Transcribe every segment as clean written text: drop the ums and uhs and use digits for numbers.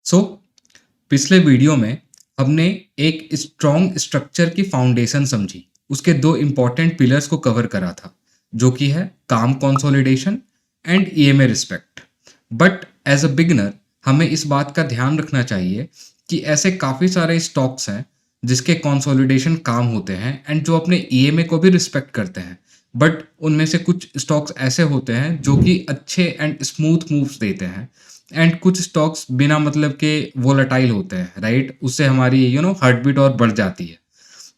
सो पिछले वीडियो में हमने एक स्ट्रॉन्ग स्ट्रक्चर की फाउंडेशन समझी। उसके दो इम्पॉर्टेंट पिलर्स को कवर करा था, जो कि है काम consolidation and EMA respect. But as a beginner हमें इस बात का ध्यान रखना चाहिए कि ऐसे काफ़ी सारे स्टॉक्स हैं जिसके कंसोलिडेशन काम होते हैं एंड जो अपने ईएमए को भी रिस्पेक्ट करते हैं। बट उनमें से कुछ स्टॉक्स ऐसे होते हैं जो कि अच्छे एंड स्मूथ मूव्स देते हैं, एंड कुछ स्टॉक्स बिना मतलब के वोलेटाइल होते हैं, राइट? उससे हमारी हार्ट बीट और बढ़ जाती है।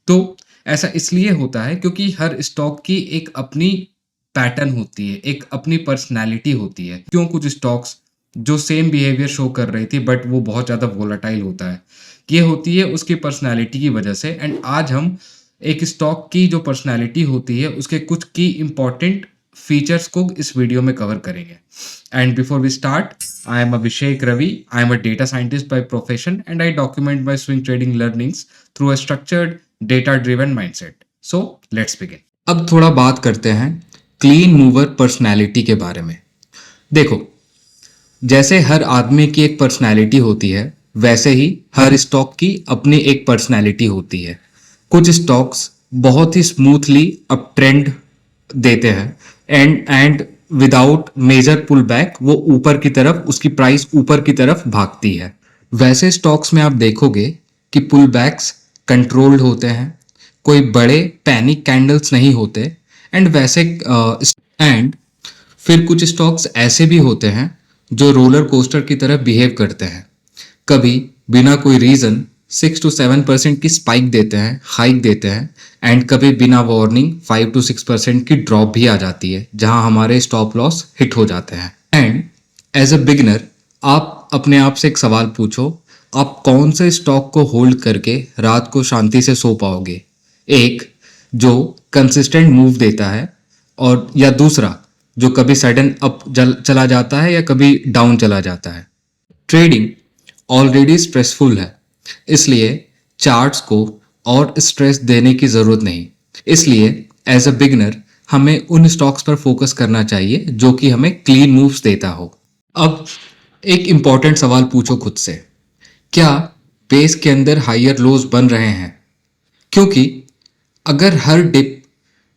तो ऐसा इसलिए होता है क्योंकि हर स्टॉक की एक अपनी पैटर्न होती है, एक अपनी पर्सनैलिटी होती है। क्यों कुछ स्टॉक्स जो सेम बिहेवियर शो कर रही थी बट वो बहुत ज़्यादा वोलेटाइल होता है, ये होती है उसकी पर्सनैलिटी की वजह से। एंड आज हम एक स्टॉक की जो पर्सनैलिटी होती है उसके कुछ की इंपॉर्टेंट फीचर्स को इस वीडियो में कवर करेंगे। And before we start, I am Abhishek Ravi. I am a data scientist by profession and I document my swing trading learnings through a structured, data-driven mindset. So, let's begin. अब थोड़ा बात करते हैं clean mover personality के बारे में। देखो, जैसे हर आदमी की एक पर्सनैलिटी होती है, वैसे ही हर स्टॉक की अपनी एक पर्सनैलिटी होती है। कुछ स्टॉक्स बहुत ही स्मूथली अप ट्रेंड देते हैं and without major pull back वो ऊपर की तरफ, उसकी प्राइस ऊपर की तरफ भागती है। वैसे स्टॉक्स में आप देखोगे कि पुल बैक्स कंट्रोल्ड होते हैं, कोई बड़े पैनिक कैंडल्स नहीं होते। एंड फिर कुछ स्टॉक्स ऐसे भी होते हैं जो रोलर कोस्टर की तरह बिहेव करते हैं। कभी बिना कोई रीज़न 6 to 7% की स्पाइक देते हैं, हाइक देते हैं, एंड कभी बिना वार्निंग 5 to 6% की ड्रॉप भी आ जाती है, जहां हमारे स्टॉप लॉस हिट हो जाते हैं। एंड एज अ बिगनर आप अपने आप से एक सवाल पूछो, आप कौन से स्टॉक को होल्ड करके रात को शांति से सो पाओगे? एक जो कंसिस्टेंट मूव देता है, और या दूसरा जो कभी सडन अप चला जाता है या कभी डाउन चला जाता है। ट्रेडिंग ऑलरेडी स्ट्रेसफुल है, इसलिए चार्ट्स को और स्ट्रेस देने की ज़रूरत नहीं। इसलिए एज अ बिगनर हमें उन स्टॉक्स पर फोकस करना चाहिए जो कि हमें क्लीन मूव्स देता हो। अब एक इम्पॉर्टेंट सवाल पूछो खुद से, क्या बेस के अंदर हायर लोज बन रहे हैं? क्योंकि अगर हर डिप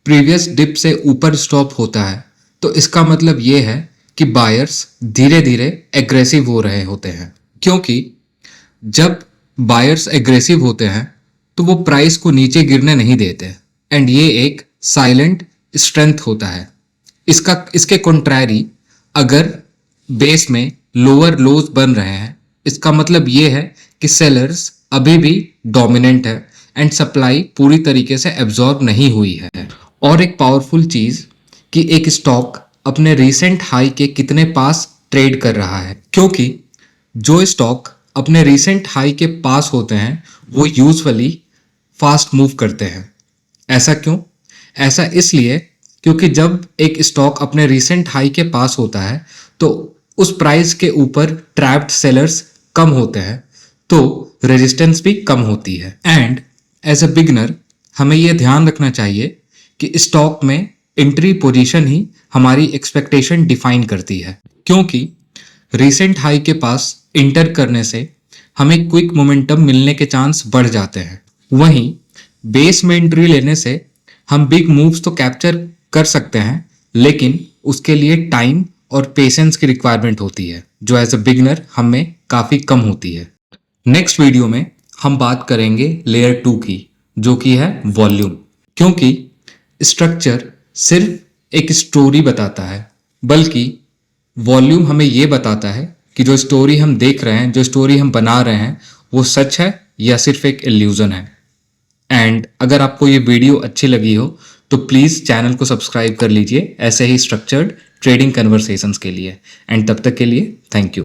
प्रीवियस डिप से ऊपर स्टॉप होता है तो इसका मतलब ये है कि बायर्स धीरे धीरे एग्रेसिव हो रहे होते हैं। क्योंकि जब बायर्स एग्रेसिव होते हैं तो वो प्राइस को नीचे गिरने नहीं देते, एंड ये एक साइलेंट स्ट्रेंथ होता है। इसके कॉन्ट्रैरी अगर बेस में लोअर लोज बन रहे हैं, इसका मतलब ये है कि सेलर्स अभी भी डोमिनेंट है एंड सप्लाई पूरी तरीके से एब्जॉर्ब नहीं हुई है। और एक पावरफुल चीज़ कि एक स्टॉक अपने रीसेंट हाई के कितने पास ट्रेड कर रहा है, क्योंकि जो स्टॉक अपने रीसेंट हाई के पास होते हैं वो यूजुअली फास्ट मूव करते हैं। ऐसा क्यों? ऐसा इसलिए क्योंकि जब एक स्टॉक अपने रीसेंट हाई के पास होता है तो उस प्राइस के ऊपर ट्रैप्ड सेलर्स कम होते हैं, तो रेजिस्टेंस भी कम होती है। एंड एज अ बिगनर हमें यह ध्यान रखना चाहिए कि स्टॉक में एंट्री पोजीशन ही हमारी एक्सपेक्टेशन डिफाइन करती है, क्योंकि रीसेंट हाई के पास इंटर करने से हमें क्विक मोमेंटम मिलने के चांस बढ़ जाते हैं। वहीं बेस में एंट्री लेने से हम बिग मूव्स तो कैप्चर कर सकते हैं, लेकिन उसके लिए टाइम और पेशेंस की रिक्वायरमेंट होती है, जो एज अ बिगनर हमें काफ़ी कम होती है। नेक्स्ट वीडियो में हम बात करेंगे लेयर 2 की, जो कि है वॉल्यूम। क्योंकि स्ट्रक्चर सिर्फ एक स्टोरी बताता है, बल्कि वॉल्यूम हमें ये बताता है कि जो स्टोरी हम देख रहे हैं, जो स्टोरी हम बना रहे हैं, वो सच है या सिर्फ एक इल्यूजन है। एंड अगर आपको ये वीडियो अच्छी लगी हो तो प्लीज़ चैनल को सब्सक्राइब कर लीजिए ऐसे ही स्ट्रक्चर्ड ट्रेडिंग कन्वर्सेशंस के लिए। एंड तब तक के लिए थैंक यू।